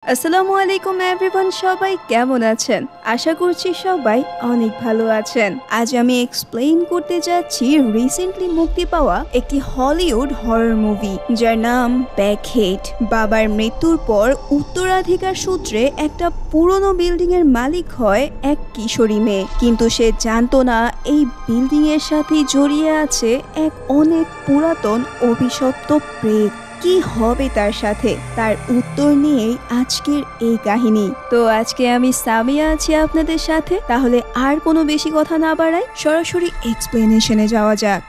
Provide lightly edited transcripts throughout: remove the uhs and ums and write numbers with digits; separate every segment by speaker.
Speaker 1: আসসালামু আলাইকুম এভরিওয়ান, সবাই কেমন আছেন? আশা করছি সবাই অনেক ভালো আছেন। আজ আমি এক্সপ্লেইন করতে যাচ্ছি রিসেন্টলি মুক্তি পাওয়া একটি হলিউড হরর মুভি যার নাম ব্যাকহেড। বাবার মৃত্যুর পর উত্তরাধিকার সূত্রে একটা পুরনো বিল্ডিং এর মালিক হয় এক কিশোরী মেয়ে, কিন্তু সে জানতো না এই বিল্ডিং এর সাথে জড়িয়ে আছে এক অনেক পুরাতন অভিশপ্ত প্রেত। কি হবে তার সাথে, তার উত্তর নিয়েই আজকের এই কাহিনী। তো আজকে আমি সামিয়া আছি আপনাদের সাথে। তাহলে আর কোনো বেশি কথা না বাড়াই, সরাসরি এক্সপ্লেনেশনে যাওয়া যাক।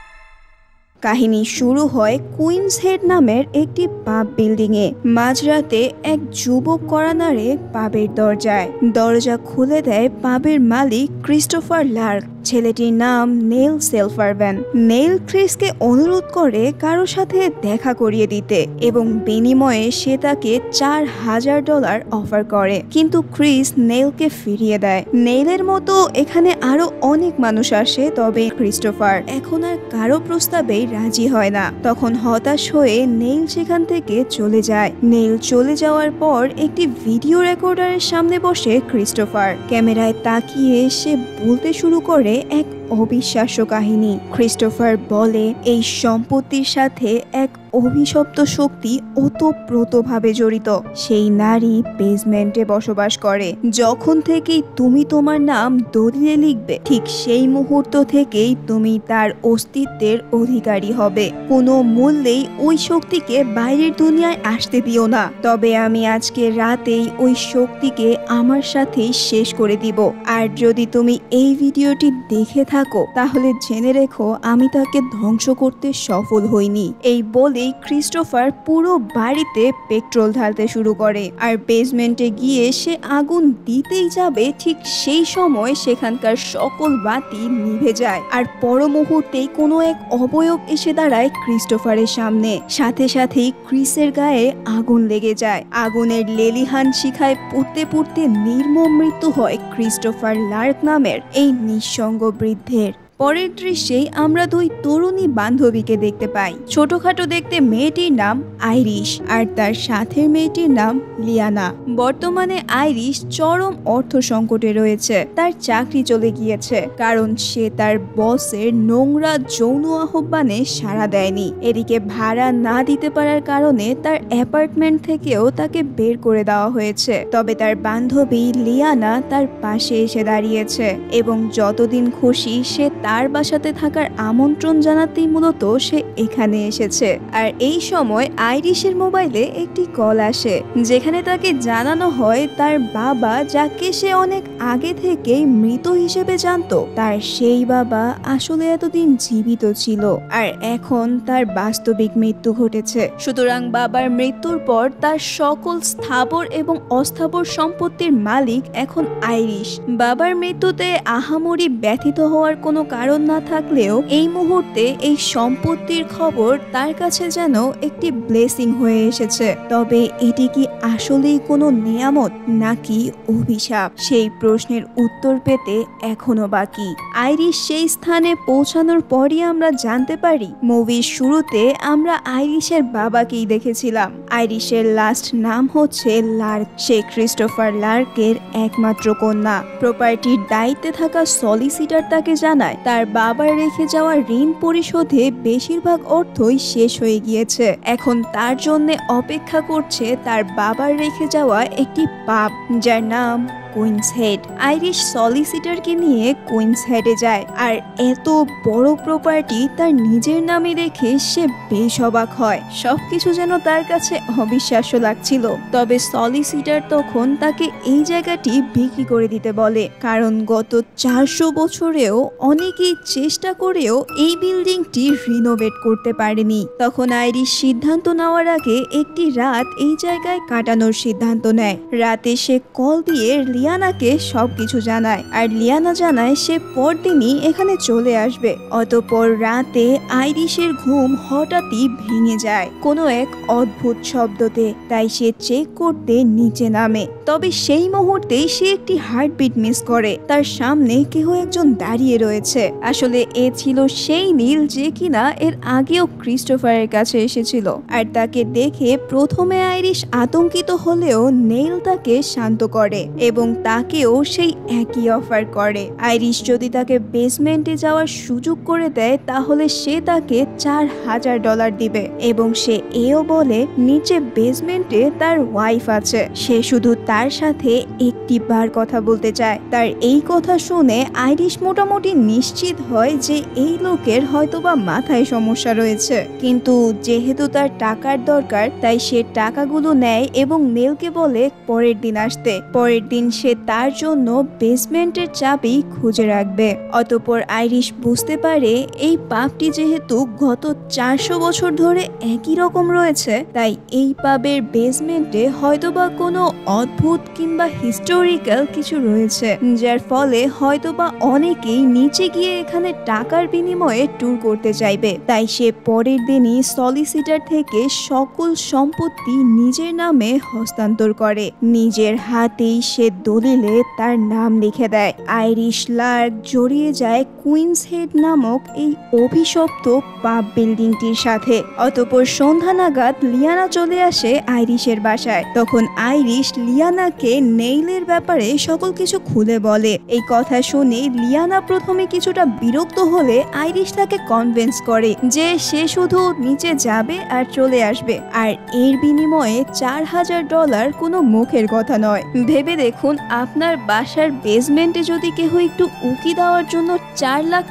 Speaker 1: কাহিনী শুরু হয় কুইন্স হেড নামের একটি পাব বিল্ডিং এ। মাঝরাতে এক যুবক কড়া নাড়ে পাবের দরজায়। দরজা খুলে দেয় পাবের মালিক ক্রিস্টোফার লার্ক। ছেলেটির নাম নেল সেলফারভ্যান। নেল ক্রিসকে অনুরোধ করে কারো সাথে দেখা করিয়ে দিতে এবং বিনিময়ে সে তাকে $4000 অফার করে, কিন্তু ক্রিস নেলকে ফিরিয়ে দেয়। নেলের মতো এখানে আরো অনেক মানুষ আসে, তবে ক্রিস্টোফার এখন আর কারো প্রস্তাবেই রাজি হয় না। তখন হতাশ হয়ে নেল সেখান থেকে চলে যায়। নেল চলে যাওয়ার পর একটি ভিডিও রেকর্ডারের সামনে বসে ক্রিস্টোফার ক্যামেরায় তাকিয়ে সে বলতে শুরু করে এক অবিশ্বাস্য কাহিনী। ক্রিস্টোফার বলে এই সম্পত্তির সাথে এক অভিশপ্ত শক্তি ওতপ্রোতভাবে জড়িত। সেই নারী বেসমেন্টে বসবাস করে। যখন থেকেই তুমি তোমার নাম দলিলে লিখবে, ঠিক সেই মুহূর্ত থেকেই তুমি তার অস্তিত্বের অধিকারী হবে। কোনো মূল্যেই ওই শক্তিকে বাইরের দুনিয়ায় আসতে দিও না, তবে আমি আজকে রাতেই ওই শক্তিকে আমার সাথেই শেষ করে দিব। আর যদি তুমি এই ভিডিওটি দেখে থাকো তাহলে জেনে রেখো আমি তাকে ধ্বংস করতে সফল হইনি। এই বলে ক্রিস্টোফার পুরো বাড়িতে পেট্রোল ঢালতে শুরু করে। আর বেসমেন্টে গিয়ে সে আগুন দিতেই যাবে, ঠিক সেই সময় সেখানকার সকল বাতি নিভে যায়। আর পর মুহূর্তেই কোনো এক অবয়ব এসে দাঁড়ায় ক্রিস্টোফারের সামনে। সাথে সাথেই ক্রিসের গায়ে আগুন লেগে যায়। আগুনের লেলিহান শিখায় পুড়তে পুড়তে নির্মম মৃত্যু হয় ক্রিস্টোফার লার্ক নামের এই নিঃসঙ্গ বৃদ্ধের। পরের দৃশ্যেই আমরা দুই তরুণী বান্ধবীকে দেখতে পাই। ছোটখাটো দেখতে মেয়েটির নাম আইরিশ আর তার সাথের মেয়েটির নাম লিয়ানা। বর্তমানে আইরিশ চরম অর্থ সংকটে রয়েছে। তার চাকরি চলে গিয়েছে কারণ সে তার বসের নোংরা যৌন আহ্বানে সাড়া দেয়নি। এদিকে ভাড়া না দিতে পারার কারণে তার অ্যাপার্টমেন্ট থেকেও তাকে বের করে দেওয়া হয়েছে। তবে তার বান্ধবী লিয়ানা তার পাশে এসে দাঁড়িয়েছে এবং যতদিন খুশি সে তার বাসাতে থাকার আমন্ত্রণ জানাতেই মূলত সে এখানে এসেছে। আর এই সময় আইরিশের মোবাইলে একটি কল আসে, যেখানে তাকে জানানো হয় তার বাবা, যাকে সে অনেক আগে থেকেই মৃত হিসেবে জানতো, তার সেই বাবা আসলে এতদিন জীবিত ছিল আর এখন তার বাস্তবিক মৃত্যু ঘটেছে। সুতরাং বাবার মৃত্যুর পর তার সকল স্থাবর এবং অস্থাবর সম্পত্তির মালিক এখন আইরিশ। বাবার মৃত্যুতে আহামরি ব্যথিত হওয়ার কোনো কারণ না থাকলেও এই মুহূর্তে এই সম্পত্তির খবর তার কাছে যেন একটি ব্লেসিং হয়ে এসেছে। তবে এটি কি আসলেই কোনো নিয়ামত নাকি অভিশাপ, সেই প্রশ্নের উত্তর পেতে এখনো বাকি। আইরিশ সেই স্থানে পৌঁছানোর পরই আমরা জানতে পারি মুভির শুরুতে আমরা আইরিশের বাবাকেই দেখেছিলাম। আইরিশের লাস্ট নাম হচ্ছে লার্ক। সে ক্রিস্টোফার লার্কের একমাত্র কন্যা। প্রপার্টির দায়িত্বে থাকা সলিসিটার তাকে জানায় তার বাবার রেখে যাওয়া ঋণ পরিশোধে বেশিরভাগ অর্থই শেষ হয়ে গিয়েছে। এখন তার জন্য অপেক্ষা করছে তার বাবার রেখে যাওয়া একটি পাব যার নাম কুইন্স হেড। আইরিশ সলিসিটারকে নিয়ে কুইন্স হেডে যায় আর এত বড় প্রপার্টি তার নিজের নামে দেখে সে বেশ অবাক হয়। সবকিছু যেন তার কাছে অবিশ্বাস্য লাগছিল। তবে সলিসিটার তখন তাকে এই জায়গাটি বিক্রি করে দিতে বলে, কারণ গত 400 বছরেও অনেকেই চেষ্টা করেও এই বিল্ডিংটি রিনোভেট করতে পারেনি। তখন আইরিশ সিদ্ধান্ত নেওয়ার আগে একটি রাত এই জায়গায় কাটানোর সিদ্ধান্ত নেয়। রাতে সে কল দিয়ে লিয়ানাকে সবকিছু জানায় আর লিয়ানা জানায় সে পরদিনই এখানে চলে আসবে। অতঃপর রাতে আইরিশের ঘুম হঠাৎই ভেঙে যায় কোনো এক অদ্ভুত শব্দতে। তাই সে চেক করতে নিচে নামে, তবে সেই মুহূর্তেই সে একটি হার্টবিট মিস করে। তার সামনে কেউ একজন দাঁড়িয়ে রয়েছে। আসলে এ ছিল সেই নীল যে কিনা এর আগেও ক্রিস্টোফারের কাছে এসেছিল। আর তাকে দেখে প্রথমে আইরিশ আতঙ্কিত হলেও নেইল তাকে শান্ত করে এবং তাকেও সেই একই অফার করে। আইরিশ যদি তাকে বেসমেন্টে যাওয়ার সুযোগ করে দেয় তাহলে সে তাকে $4000 দিবে এবং সে এও বলে নিচে বেসমেন্টে তার ওয়াইফ আছে, সে শুধু তার সাথে একটি বার কথা বলতে চায়। তার এই কথা শুনে আইরিশ মোটামুটি নিশ্চিত হয় যে এই লোকের হয়তোবা মাথায় সমস্যা রয়েছে, কিন্তু যেহেতু তার টাকার দরকার তাই সে টাকাগুলো নেয় এবং নেলকে বলে পরের দিন আসতে। পরের দিন সে তার জন্য বেসমেন্টের চাবি খুঁজে রাখবে। অতঃপর আইরিশ বুঝতে পারে এই পাবটি যেহেতু গত 400 বছর ধরে একই রকম রয়েছে তাই এই পাবের বেসমেন্টে হয়তোবা কোনো অদ্ভুত কিংবা হিস্টোরিক্যাল কিছু রয়েছে, যার ফলে হয়তোবা অনেকেই নিচে গিয়ে এখানে টাকার বিনিময়ে ট্যুর করতে চাইবে। তাই সে পরের দিনই সলিসিটার থেকে সকল সম্পত্তি নিজের নামে হস্তান্তর করে। নিজের হাতেই সে দলিলে তার নাম লিখে দেয়। আইরিশ লার্ক জড়িয়ে যায় কুইন্স হেড নামক এই অভিশপ্ত পাব বিল্ডিংটির সাথে। অতঃপর সন্ধ্যা নাগাদ লিয়ানা চলে আসে আইরিশের বাসায়। তখন আইরিশ লিয়ানাকে নেইলের ব্যাপারে সকল কিছু খুলে বলে। এই কথা শুনে লিয়ানা প্রথমে কিছুটা বিরক্ত হলে আইরিশ তাকে কনভিন্স করে যে সে শুধু নিচে যাবে আর চলে আসবে, আর এর বিনিময়ে $4000 কোনো মুখের কথা নয়। ভেবে দেখুন, আপনার বাসার বেসমেন্টে যদি কেউ একটু উকি দেওয়ার জন্য $4 লাখ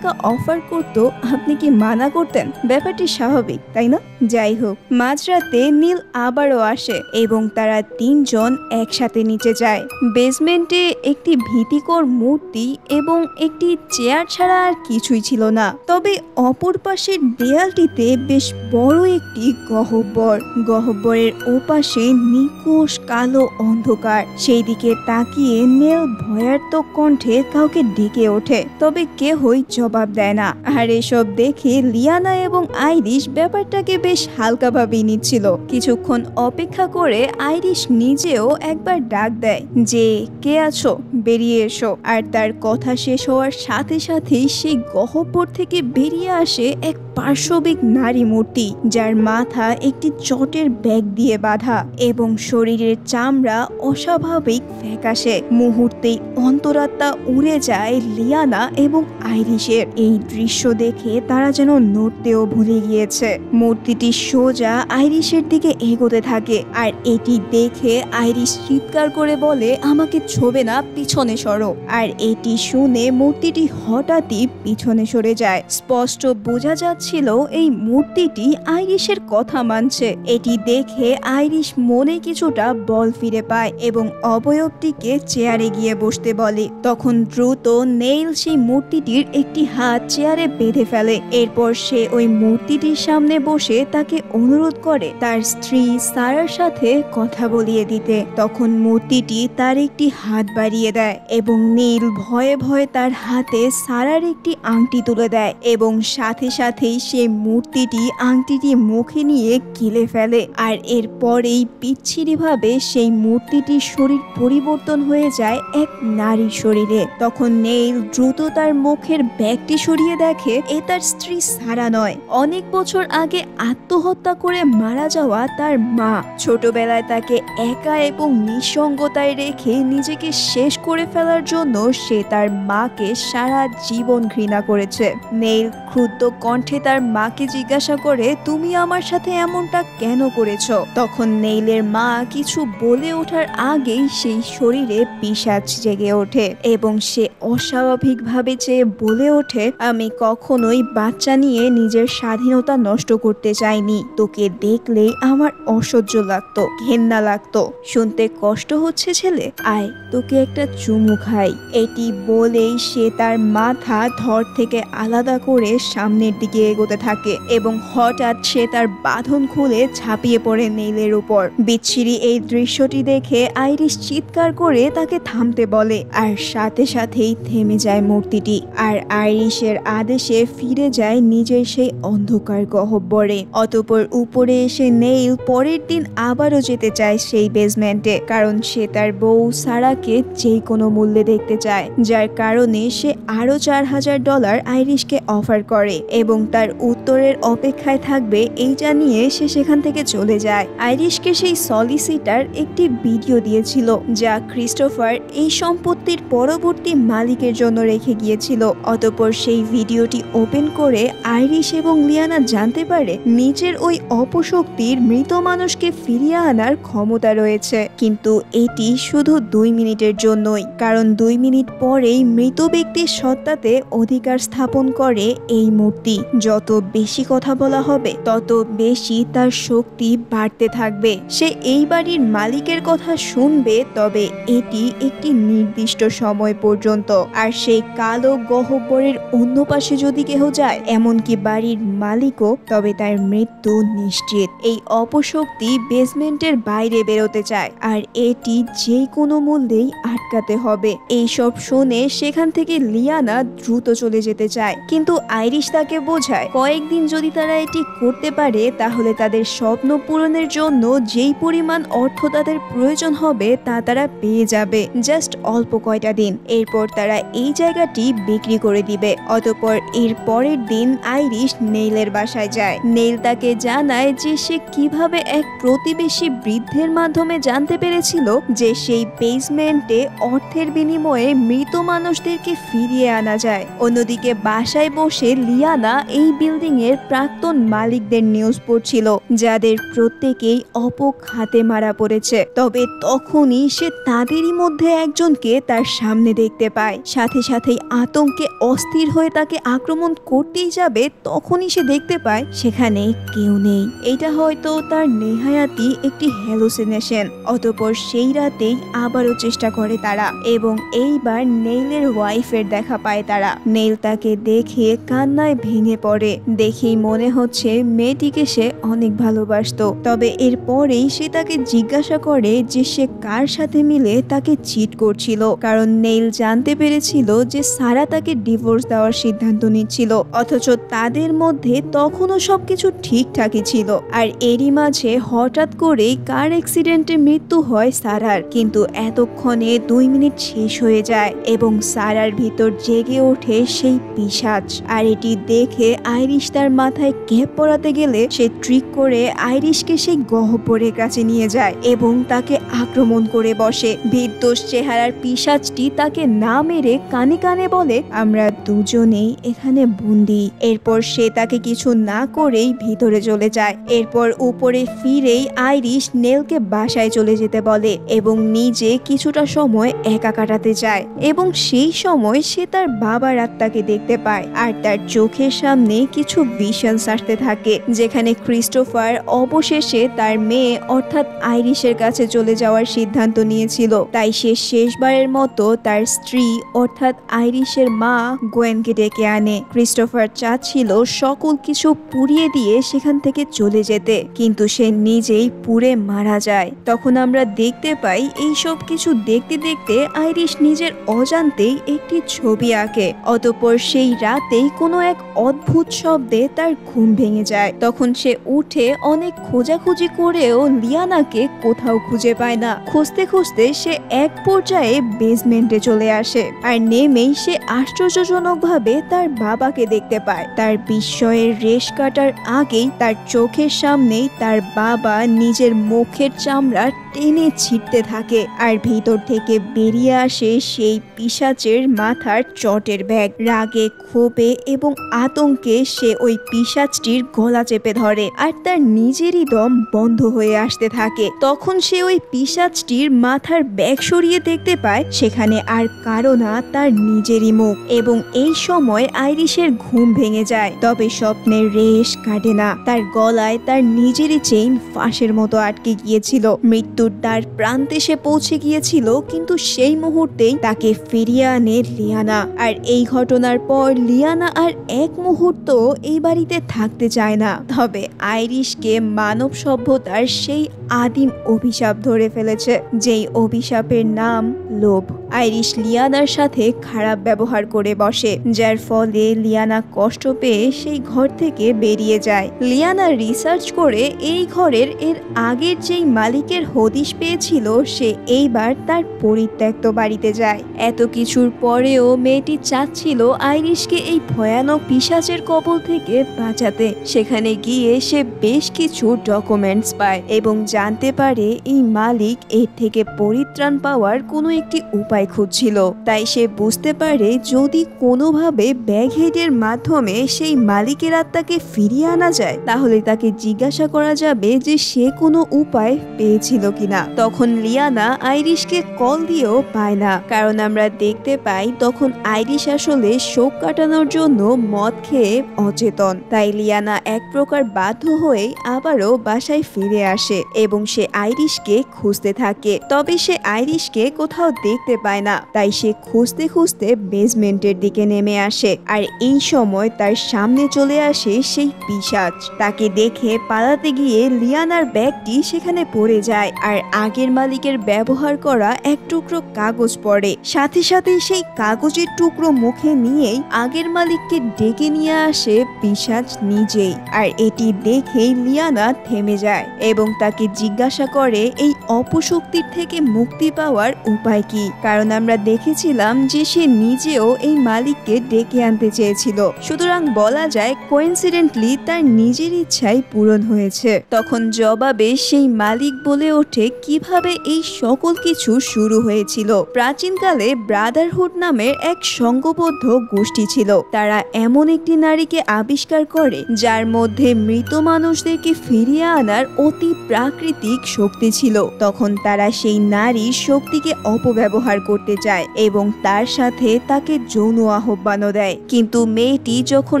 Speaker 1: অফার করত, আপনি কি মানা করতেন? ব্যাপারটি স্বাভাবিক, তাই না? যাই হোক, মাঝরাতে নীল আবারও আসে এবং তারা তিনজন একসাথে নিচে যায়। বেসমেন্টে একটি ভীতিকর মূর্তি এবং একটি চেয়ার ছাড়া আর কিছুই ছিল না। তবে অপর পাশের দেয়ালটিতে বেশ বড় একটি গহ্বর। গহ্বরের ওপাশে নিকোষ কালো অন্ধকার। সেই দিকে তাকিয়ে নেল ভয়ার্থক কণ্ঠে কাউকে ডেকে ওঠে, তবে কেহই জবাব দেয় না। আর এসব দেখে লিয়ানা এবং আইরিশ ব্যাপারটাকে বেশ হালকাভাবেই নিচ্ছিল। কিছুক্ষণ অপেক্ষা করে আইরিশ নিজেও একবার ডাক দেয় যে কে আছো, বেরিয়ে এসো। আর তার কথা শেষ হওয়ার সাথে সাথেই সেই গহ্বর থেকে বেরিয়ে আসে এক পার্শ্ববিক নারী মূর্তি, যার মাথা একটি চটের ব্যাগ দিয়ে বাঁধা এবং শরীরের চামড়া অস্বাভাবিক ফ্যাকাশে। মুহূর্তেই অন্তরাত্মা উড়ে যায় লিয়ানা এবং আইরিশের। এই দৃশ্য দেখে তারা যেন নড়তেও ভুলে গিয়েছে। মূর্তিটি সোজা আইরিশের দিকে এগোতে থাকে আর এটি দেখে আইরিশ চিৎকার করে বলে, আমাকে ছোবে না, পিছনে সরো। আর এটি শুনে মূর্তিটি হঠাৎই পিছনে সরে যায়। স্পষ্ট বোঝা যাচ্ছিল এই মূর্তিটি আইরিশের কথা মানছে। এটি দেখে আইরিশ মনে কিছুটা বল ফিরে পায় এবং অবয়বটিকে চেয়ারে গিয়ে বসতে বলে। তখন দ্রুত নেইল সেই মূর্তিটির একটি হাত চেয়ারে বেঁধে ফেলে। এরপর সে ওই মূর্তিটির সামনে বসে তাকে অনুরোধ করে তার স্ত্রী সারার সাথে কথা বলিয়ে দিতে। তখন মূর্তিটি তার একটি হাত বাড়িয়ে দেয় এবং নীল ভয়ে ভয়ে তার হাতে সারার একটি আংটি তুলে দেয় এবং সাথে সাথেই সেই মূর্তিটি আংটিটি মুখে নিয়ে গিলে ফেলে। আর এরপরেই বিচ্ছিরিভাবে সেই মূর্তিটির শরীর পরিবর্তন হয়ে যায় এক নারীর শরীরে। তখন নেইল দ্রুত তার মুখের ব্যাগটি সরিয়ে দেখে এ তার স্ত্রী সারা নয়, অনেক বছর আগে আত্মহত্যা করে মারা যাওয়া তার মা। ছোটবেলায় তাকে একা এবং নিঃসঙ্গতায় রেখে নিজেকে শেষ করে ফেলার জন্য সে তার মাকে সারা জীবন ঘৃণা করেছে। নেইল ক্ষুব্ধ কণ্ঠে তার মাকে জিজ্ঞাসা করে, তুমি আমার সাথে এমনটা কেন করেছো? তখন নেইলের মা কিছু বলে ওঠার আগেই সেই শরীরে পিশাচ জেগে ওঠে এবং সে অস্বাভাবিকভাবে চেয়ে বলে ওঠে, আমি কখনোই বাচ্চা নিয়ে নিজের স্বাধীনতা নষ্ট করতে চাইনি। তোকে দেখলেই আমার অসহ্য লাগতো, ঘেন্না লাগতো। শুনতে কষ্ট হচ্ছে ছেলে? আয় তোকে একটা চুমু খাই। এটি বলেই সে তার মাথা ধর থেকে আলাদা করে সামনের দিকে এগোতে থাকে এবং হঠাৎ সে তার বাঁধন খুলে ঝাঁপিয়ে পড়ে নেইলের উপর। বিচ্ছিরি এই দৃশ্যটি দেখে আইরিশ চিৎকার করে তাকে থামতে বলে, আর সাথে সাথেই থেমে যায় মূর্তিটি। আর আইরিশের আদেশে ফিরে যায় নিজের সেই অন্ধকার গহ্বরে। অতঃপর উপরে এসে নেইল পরের দিন আবারও যেতে চায় সেই বেসমেন্টে, কারণ সে তার বউ সারাকে যে কোনো মূল্যে দেখতে চায়, যার কারণে সে আরো $4000 আইরিশকে অফার করে এবং তার উত্তরের অপেক্ষায় থাকবে এই জানিয়ে সে সেখান থেকে চলে যায়। আইরিশকে সেই সলিসিটার একটি ভিডিও দিয়েছিল যা ক্রিস্টোফার এই সম্পত্তির পরবর্তী মালিকের জন্য রেখে গিয়েছিল। অতঃপর সেই ভিডিওটি ওপেন করে আইরিশ এবং লিয়ানা জানতে পারে নিজের ওই অপশক্তির মৃত মানুষকে ফিরিয়ে আনার ক্ষমতা রয়েছে, কিন্তু এটি শুধু 2 মিনিটের জন্যই, কারণ 2 মিনিট পরেই মৃত ব্যক্তির সত্তাতে অধিকার স্থাপন করে এই মূর্তি। যত বেশি কথা বলা হবে তত বেশি তার শক্তি বাড়তে থাকবে। সে এই বাড়ির মালিকের কথা শুনবে, তবে এটি একটি নির্দিষ্ট সময় পর্যন্ত। আর সেই কালো গহ্বরের অন্য পাশে যদি কেহ যায়, এমনকি বাড়ির মালিকও, তবে তার মৃত্যু নিশ্চিত। এই অপশক্তি বেসমেন্টের বাইরে বেরোতে চায়, আর এটি যে কোনো মূল্যেই আটকাতে হবে। এইসব শুনে সেখান থেকে লিয়ানা দ্রুত চলে যেতে চায়, কিন্তু আইরিশ তাকে বোঝায় কয়েকদিন যদি তারা এটি করতে পারে তাহলে তাদের স্বপ্ন পূরণের জন্য যেই পরিমাণ অর্থ তাদের প্রয়োজন হবে তা তারা পেয়ে যাবে, জাস্ট অল্প কয়টা দিন। এরপর তারা এই জায়গাটি বিক্রি করে দিবে। অতঃপর এর পরের দিন আইরিশ নেইলের বাসায় যায়। নেইল তাকে জানায় যে সে কিভাবে এক প্রতিবেশী বৃদ্ধের মাধ্যমে জানতে পেরেছিল যে সেই বেসমেন্টে অর্থের বিনিময়ে মৃত মানুষদেরকে ফিরিয়ে আনা যায়। অন্যদিকে বাসায় বসে লিয়ানা এই বিল্ডিং এর প্রাক্তন মালিকদের নিউজ পড়ছিল, যাদের প্রত্যেকেই অপঘাতে মারা পড়েছে। তবে তখনই সে তাদেরই মধ্যে একজনকে তার সামনে দেখতে পায়। সাথে সাথেই আতঙ্কে অস্থির হয়ে তাকে আক্রমণ করতেই যাবে, তখনই সে দেখতে পায় সেখানে কেউ নেই। এটা হয়তো তার নেহায়াতি একটি হ্যালুসিনেশন। অতঃপর সেই রাতেই আবারও চেষ্টা করে তারা, এবং এইবার নেইলের ওয়াইফের দেখা পায় তারা। নেইল তাকে দেখে কান্নায় ভেঙে পড়ে। দেখেই মনে হচ্ছে মেয়েটিকে সে অনেক ভালোবাসতো। তবে এরপরেই সে তাকে জিজ্ঞাসা করে যে সে কার সাথে মিলে তাকে চিট করছিল, কারণ নেইল জানতে পেরেছিল যে সারা তাকে ডিভোর্স দেওয়ার সিদ্ধান্ত নিচ্ছিল, অথচ তাদের মধ্যে তখনও সবকিছু ঠিকঠাকই ছিল। আর এরই মাঝে হঠাৎ করেই কার অ্যাক্সিডেন্টে মৃত্যু হয় সারার, কিন্তু এতক্ষণে 2 মিনিট শেষ হয়ে যায় এবং সারার ভিতর জেগে ওঠে সেই পিশাচ। আর এটি দেখে আইরিশ তার মাথায় ক্যাপ পরাতে গেলে সে ট্রিক করে আইরিশকে সেই গহ্বরের কাছে নিয়ে যায় এবং তাকে আক্রমণ করে বসে। ভীতদোষ চেহারার পিশাচটি তাকে না মেরে কানে কানে বলে, আমরা দুজনেই এখানে বন্দি। এরপর সে তাকে কিছু না করেই ভিতরে চলে যায়। এরপর উপরে ফিরেই আইরিশ নেলকে বাসায় চলে যেতে বলে এবং নিজে কিছুটা সময় একা কাটাতে চায়, এবং সেই সময় সে তার বাবার আত্মাকে দেখতে পায়। আর তার চোখের সামনে কিছু ভিশনস আসতে থাকে, যেখানে ক্রিস্টোফার অবশেষে তার মেয়ে অর্থাৎ আইরিশের কাছে চলে যাওয়ার সিদ্ধান্ত নিয়েছিল। তাই সে শেষবারের মতো তার স্ত্রী অর্থাৎ আইরিশের মা গোয়েনকে ডেকে আনে। ক্রিস্টোফার চাচ্ছিল সকল কিছু পুড়িয়ে দিয়ে সেখান থেকে চলে যেতে, কিন্তু সে নিজেই পুড়ে মারা যায়। তখন আমরা দেখতে পাই এই সব কিছু দেখতে দেখতে আইরিশ নিজের অজান্তেই একটি ছবি আঁকে। অতঃপর সেই রাতেই কোনো এক অদ্ভুত শব্দে তার ঘুম ভেঙে যায়। তখন সে উঠে অনেক খোঁজাখুঁজি করেও লিয়ানাকে কোথাও খুঁজে পায় না। খুঁজতে খুঁজতে সে এক পর্যায়ে বেসমেন্টে চলে আসে, আর নেমেই সে আশ্চর্যজনকভাবে তার বাবাকে দেখতে পায়। তার বিস্ময়ের রেশ কাটার আগেই তার চোখের সামনেই তার বাবা নিজের মুখের চামড়া টেনে ছিঁড়তে থাকে, আর ভিতর থেকে বেরিয়ে আসে সেই পিশাচের মাথার চটের ব্যাগ। রাগে, ক্ষোভে এবং আতঙ্কে সে ওই পিশাচটির গলা চেপে ধরে, আর তার নিজেরই দম বন্ধ হয়ে আসতে থাকে। তখন সে ওই পিশাচটির মাথার ব্যাগ সরিয়ে দেখতে পায় সেখানে আর কারো না তার নিজেরই মুখ এবং এই সময় আইরিশের ঘুম ভেঙে যায়। তবে স্বপ্নের রেশ কাটে না, তার গলায় তার নিজেরই চেইন ফাঁসের মতো আটকে গিয়েছিল। মৃত্যুর দ্বার প্রান্তে সে পৌঁছে গিয়েছিল, কিন্তু সেই মুহূর্তেই তাকে ফিরিয়ে আনে লিয়ানা। আর এই ঘটনার পর লিয়ানা আর এক মুহূর্ত এই বাড়িতে থাকতে চায় না। তবে আইরিশকে মানব সভ্যতার সেই আদিম অভিশাপ ধরে ফেলেছে, যেই অভিশাপের নাম লোভ। আইরিশ লিয়ানার সাথে খারাপ ব্যবহার করে বসে, যার ফলে লিয়ানা কষ্ট পেয়ে সেই ঘর থেকে বেরিয়ে যায়। লিয়ানা রিসার্চ করে এই ঘরের এর আগের যেই মালিকের হদিশ পেয়েছিল, সে এইবার তার পরিত্যক্ত বাড়িতে যায়। এত কিছুর পরেও মেয়েটি চাচ্ছিল আইরিশকে এই ভয়ানক পিশাচের কবল থেকে বাঁচাতে। সেখানে গিয়ে সে বেশ কিছু ডকুমেন্টস পায় এবং জানতে পারে এই মালিক এর থেকে পরিত্রাণ পাওয়ার কোনো একটি উপায় খুঁজছিল। তাই সে বুঝতে পারে যদি কোনোভাবে ব্যাগহেডের মাধ্যমে সেই মালিকের আত্মাকে ফিরিয়ে আনা যায়, তাহলে তাকে জিজ্ঞাসা করা যাবে যে সে কোনো উপায় পেয়েছিল কিনা। তখন লিয়ানা আইরিশকে কল দিয়েও পায় না, কারণ আমরা দেখতে পাই তখন আইরিশ আসলে শোক কাটানোর জন্য মদ খেয়ে অচেতন। তাই লিয়ানা এক প্রকার বাধ্য হয়ে আবারও বাসায় ফিরে আসে এবং সে আইরিশকে খুঁজতে থাকে। তবে সে আইরিশকে কোথাও দেখতে পায় না, তাই সে খুঁজতে খুঁজতে বেসমেন্টের দিকে নেমে আসে। আর এই সময় তার সামনে চলে আসে সেই পিশাচ। তাকে দেখে পালাতে গিয়ে লিয়ানার ব্যাগটি সেখানে পড়ে যায়, আর আগের মালিকের ব্যবহার করা এক টুকরো কাগজ পড়ে। সাথে সাথে সেই কাগজের টুকরো মুখে নিয়েই আগের মালিককে ডেকে নিয়ে আসে পিশাচ নিজেই। আর এটি দেখেই লিয়ানা থেমে যায় এবং তাকে জিজ্ঞাসা করে এই অপশক্তির থেকে মুক্তি পাওয়ার উপায় কি, কারণ আমরা দেখেছিলাম যে সে নিজেও এই মালিককে ডেকে আনতে চেয়েছিল। সুতরাং বলা যায় কোইন্সিডেন্টলি তার নিজের ইচ্ছাই পূরণ হয়েছে। তখন জবাবে সেই মালিক বলে ওঠে কিভাবে এই সকল কিছু শুরু হয়েছিল। প্রাচীনকালে ব্রাদারহুড নামের এক সংঘবদ্ধ গোষ্ঠী ছিল। তারা এমন একটি নারীকে আবিষ্কার করে যার মধ্যে মৃত মানুষদেরকে ফিরিয়ে আনার অতি প্রাকৃতিক শক্তি ছিল। তখন তারা সেই নারীর শক্তিকে অপব্যবহার করতে চায় এবং তার সাথে তাকে যৌন আহ্বানও দেয়। কিন্তু মেয়েটি যখন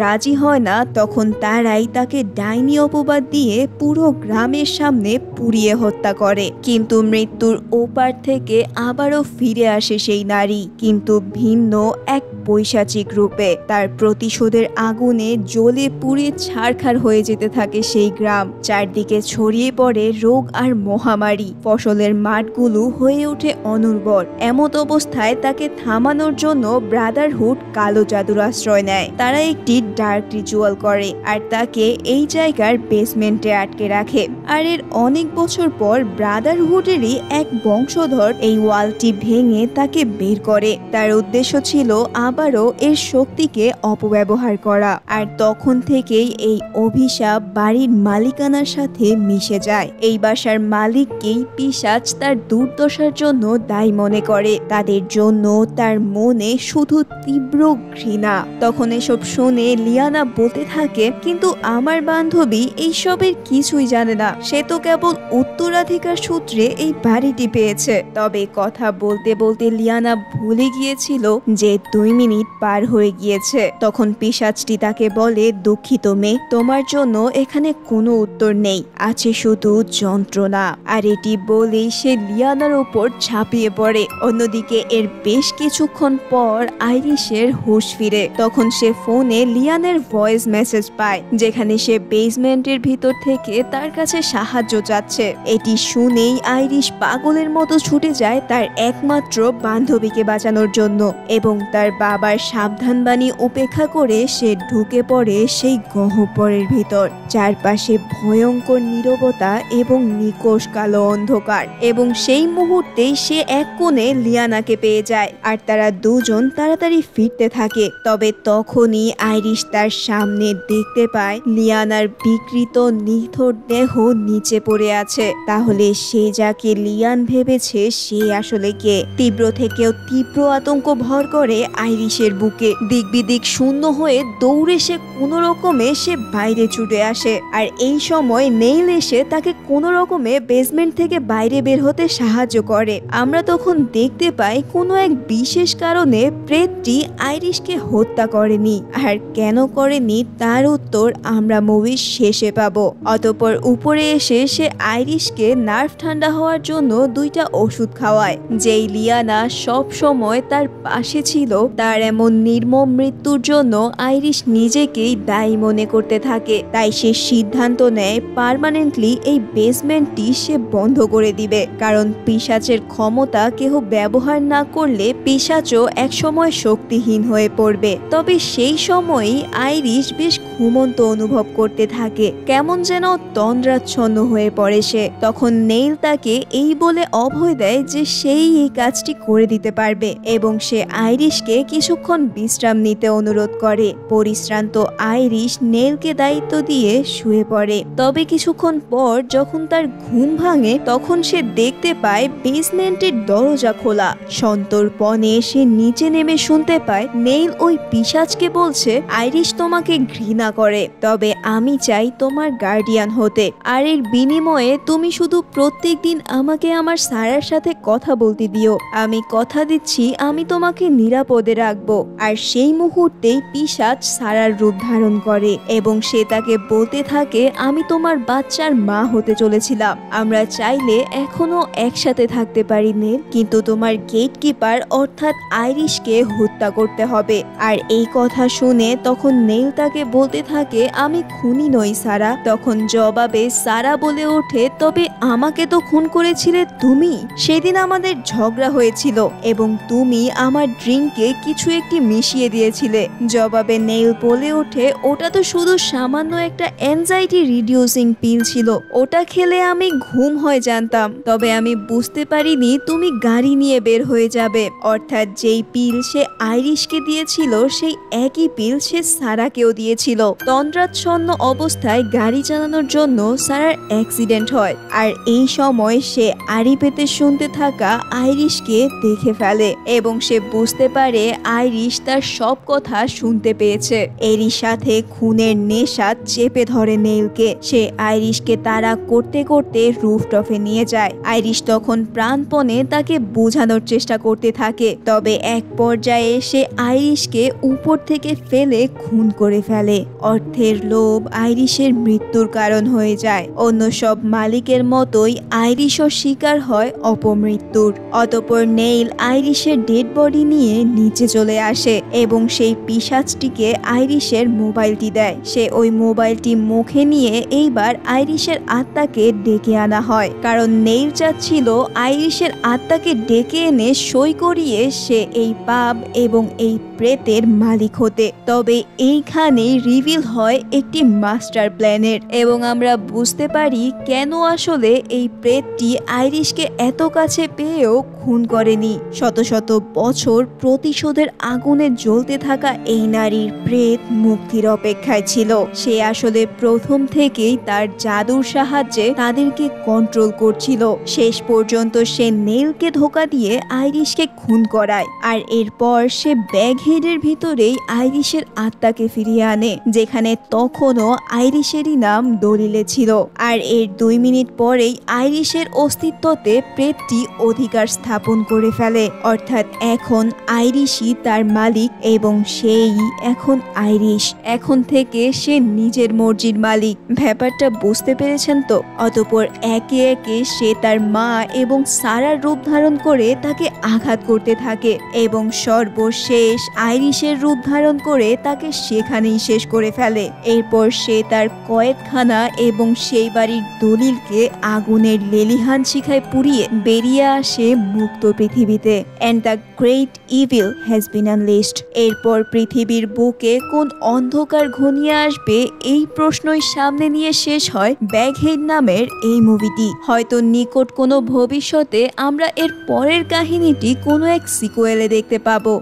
Speaker 1: রাজি হয় না, তখন তারাই তাকে ডাইনি অপবাদ দিয়ে পুরো গ্রামের সামনে পুড়িয়ে হত্যা করে। কিন্তু মৃত্যুর ওপার থেকে আবারও ফিরে আসে সেই নারী, কিন্তু ভিন্ন এক পৈশাচিক রূপে। তার প্রতিশোধের আগুনে জ্বলে পুড়ে ছারখার হয়ে যেতে থাকে সেই গ্রাম। চারদিকে ছড়িয়ে পড়ে রোগ আর মহামারী। ফসলের মাঠগুলো হয়ে ওঠে অনুর্বর। এমত অবস্থায় তাকে থামানোর জন্য ব্রাদারহুড কালো জাদুর আশ্রয় নেয়। তারা একটি ডার্ক রিচুয়াল করে আর তাকে এই জায়গার বেসমেন্টে আটকে রাখে। আর এর অনেক বছর পর ব্রাদারহুডেরই এক বংশধর এই ওয়ালটি ভেঙে তাকে বের করে। তার উদ্দেশ্য ছিল আবারও এর শক্তিকে অপব্যবহার করা। আর তখন থেকেই এই অভিশাপ বাড়ির মালিকানার সাথে মিশে যায়। এই বাসার মালিককেই পিশাচ তার দুর্দশার জন্য দায়ী মনে করে। তাদের জন্য তার মনে শুধু তীব্র ঘৃণা। তখন এসব শুনে লিয়ানা বলতে থাকে, কিন্তু আমার বান্ধবী এইসবের কিছুই জানে না। সে তো কেবল উত্তরাধিকার সূত্রে এই বাড়িটি পেয়েছে। তবে কথা বলতে বলতে লিয়ানা ভুলে গিয়েছিল যে 2 মিনিট পার হয়ে গিয়েছে। তখন পিশাচটি তাকে বলে, দুঃখিত মেয়ে, তোমার জন্য এখানে কোনো উত্তর নেই, আছে শুধু যন্ত্রণা। আর এটি বলেই সে লিয়ানার উপর ঝাঁপিয়ে পড়ে। অন্যদিকে এর বেশ কিছুক্ষণ পর আইরিশের হুঁশ ফিরে। তখন সে ফোনে লিয়ানের ভয়েস মেসেজ পায়, যেখানে সে বেসমেন্টের ভিতর থেকে তার কাছে সাহায্য চাচ্ছে। এটি শুনেই আইরিশ পাগলের মতো ছুটে যায় তার একমাত্র বান্ধবীকে বাঁচানোর জন্য এবং তার বাবার সাবধানবাণী উপেক্ষা করে সে ঢুকে পড়ে সেই গহ্বরের ভিতর। চারপাশে ভয়ঙ্কর নীরবতা এবং নিকোষ কালো অন্ধকার। এবং সেই মুহূর্তেই সে এক কোণে লিয়ানাকে পেয়ে যায় আর তারা দুজন তাড়াতাড়ি ফিরতে থাকে। তবে তখনই আইরিশ তার সামনে দেখতে পায় লিয়ানার বিকৃত নিথর দেহ নিচে পড়ে আছে। তাহলে সে যাকে লিয়ান ভেবেছে সে আসলে কে? তীব্র থেকেও তীব্র আতঙ্ক ভর করে আইরিশ আইরিশের বুকে। দিকবিদিক শূন্য হয়ে দৌড়ে সে কোনো রকমে সে বাইরে ছুটে আসে। আর এই সময় নেইল এসে তাকে কোনো রকমে বেসমেন্ট থেকে বাইরে বের হতে সাহায্য করে। আমরা তখন দেখতে পাই কোনো এক বিশেষ কারণে প্রেতটি আইরিশকে হত্যা করেনি, আর কেন করেনি তার উত্তর আমরা মুভির শেষে পাবো। অতঃপর উপরে এসে সে আইরিশকে নার্ভ ঠান্ডা হওয়ার জন্য 2টা ওষুধ খাওয়ায়। যেই লিয়ানা সব সময় তার পাশে ছিল, তার এমন নির্মম মৃত্যুর জন্য আইরিশ নিজেকেই দায়ী মনে করতে থাকে। তাই সে সিদ্ধান্ত নেয় পার্মানেন্টলি এই বেসমেন্টটি সে বন্ধ করে দিবে, কারণ পিশাচের ক্ষমতা কেহ ব্যবহার না করলে পিশাচও একসময় শক্তিহীন হয়ে পড়বে। তবে সেই সময়ই আইরিশ বেশ ঘুমন্ত অনুভব করতে থাকে, কেমন যেন তন্দ্রাচ্ছন্ন হয়ে পড়ে সে। তখন নেইল তাকে এই বলে অভয় দেয় যে সেই এই কাজটি করে দিতে পারবে এবং সে আইরিশকে কিছুক্ষণ বিশ্রাম নিতে অনুরোধ করে। পরিশ্রান্ত আইরিশ নেইলকে দায়িত্ব দিয়ে শুয়ে পড়ে। তবে কিছুক্ষণ পর যখন তার ঘুম ভাঙে তখন সে দেখতে পায় বেসমেন্টের দরজা খোলা। সন্তর্পণে সে নিচে নেমে শুনতে পায় নেইল ওই পিশাচকে বলছে, আইরিশ তোমাকে ঘৃণা করে, তবে আমি চাই তোমার গার্ডিয়ান হতে। আর এর বিনিময়ে তুমি শুধু প্রত্যেকদিন আমাকে আমার সারার সাথে কথা বলতে দিও। আমি কথা দিচ্ছি আমি তোমাকে নিরাপদে রাখবো। আর সেই মুহূর্তেই পিশাচ সারার রূপ ধারণ করে এবং সে তাকে বলতে থাকে, আমি তোমার বাচ্চার মা হতে চলেছিলাম। আমরা চাইলে এখনো একসাথে থাকতে পারি নেইল, কিন্তু তোমার গেটকিপার অর্থাৎ আইরিশকে হত্যা করতে হবে। আর এই কথা শুনে তখন নেইল তাকে বলতে থাকে, আমি খুনি নই সারা। তখন জবাবে সারা বলে ওঠে, তবে আমাকে তো খুন করেছিলে তুমি। সেদিন আমাদের ঝগড়া হয়েছিল এবং তুমি আমার ড্রিঙ্কে কিছু একটি মিশিয়ে দিয়েছিলে। জবাবে নেইল বলে ওঠে, ওটা তো শুধু সামান্য একটা অ্যাংজাইটি রিডিউসিং পিল ছিল, ওটা খেলে আমি ঘুম হয় জানতাম, তবে আমি বুঝতে পারিনি তুমি গাড়ি নিয়ে বের হয়ে যাবে। অর্থাৎ যেই পিল সে আইরিশকে দিয়েছিল সেই একই পিল সে সারাকেও দিয়েছিল। তন্দ্রাচ্ছন্ন অবস্থায় গাড়ি চালানোর জন্য সারার অ্যাক্সিডেন্ট হয়, আর এই সময় সে আড়ি পেতে শুনতে থাকা আইরিশকে দেখে ফেলে এবং সে বুঝতে পারে আইরিশ তার সব কথা শুনতে পেয়েছে। এরই সাথে খুনের নেশা চেপে ধরে নেইলকে। সে আইরিশকে তাড়া করতে করতে রুফটপে নিয়ে যায়। আইরিশ তখন প্রাণপণে তাকে বোঝানোর চেষ্টা করতে থাকে, তবে এক পর্যায়ে সে আইরিশকে উপর থেকে ফেলে খুন করে ফেলে। অর্থের লোভ আইরিশের মৃত্যুর কারণ হয়ে যায়। অন্য সব মালিকের মতোই আইরিশও শিকার হয় অপমৃত্যুর। অতঃপর নেইল আইরিশের ডেড বডি নিয়ে নিচে চলে আসে এবং সেই পিশাচটিকে আইরিশের মোবাইলটি দেয়। সে ওই মোবাইলটি মুখে নিয়ে এইবার আইরিশের আত্মাকে ডেকে আনা হয়, কারণ নেইল চাচ্ছিল আইরিশের আত্মাকে ডেকে এনে সই করিয়ে সে এই পাপ এবং এই প্রেতের মালিক হতে। তবে এইখানে রিভিল হয় একটি মাস্টার প্ল্যানের এবং আমরা বুঝতে পারি কেন আসলে এই প্রেতটি আইরিশকে এত কাছে পেয়েও খুন করেনি। শত শত বছর প্রতিশোধের আগুনে জ্বলতে থাকা এই নারীর প্রেত মুক্তির অপেক্ষায় ছিল। সে আসলে প্রথম থেকেই তার জাদুর সাহায্যে তাদেরকে কন্ট্রোল করছিল। শেষ পর্যন্ত সে নেইলকে ধোঁকা দিয়ে আইরিশকে খুন করায়, আর এরপর সে ব্যাগ হেডের ভিতরেই আইরিশের আত্মাকে ফিরিয়ে আনে, যেখানে তখনও আইরিশেরই নাম দলিলে ছিল। আর এর 2 মিনিট পরেই আইরিশের অস্তিত্বতে প্রেতটি অধিকার স্থাপন করে ফেলে। অর্থাৎ এখন আইরিশই তার মালিক এবং সেই এখন আইরিশ। এখন থেকে সে নিজের মর্জির মালিক। ব্যাপারটা বুঝতে পেরেছেন তো? অতঃপর একে একে সে তার মা এবং সারার রূপ ধারণ করে তাকে আঘাত করতে থাকে এবং সর্বশেষ আইরিশের রূপ ধারণ করে তাকে সেখানেই শেষ করে ফেলে। এরপর সে তার কয়েদখানা এবং সেই বাড়ির দলিলকে আগুনের লেলিহান শিখায় পুড়িয়ে বেরিয়ে আসে মুক্ত পৃথিবীতে। And the great evil has been unleashed. এরপর পৃথিবীর বুকে কোন অন্ধকার ঘনিয়ে আসবে এই প্রশ্নই সামনে নিয়ে শেষ হয় ব্যাগহেড নামের এই মুভিটি। হয়তো নিকট কোনো ভবিষ্যতে আমরা এর পরের কাহিনীটি কোনো এক সিকুয়েলে দেখতে পাবো।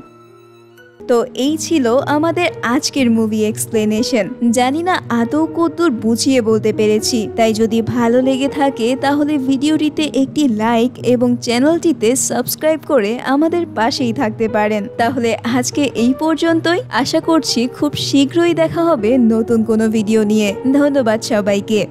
Speaker 1: তো এই ছিল আমাদের আজকের মুভি এক্সপ্লেনেশন। জানি না আদৌ কতদূর বুঝিয়ে বলতে পেরেছি, তাই যদি ভালো লেগে থাকে তাহলে ভিডিওটিতে একটি লাইক এবং চ্যানেলটিতে সাবস্ক্রাইব করে আমাদের পাশেই থাকতে পারেন। তাহলে আজকে এই পর্যন্তই। আশা করছি খুব শীঘ্রই দেখা হবে নতুন কোনো ভিডিও নিয়ে। ধন্যবাদ সবাইকে।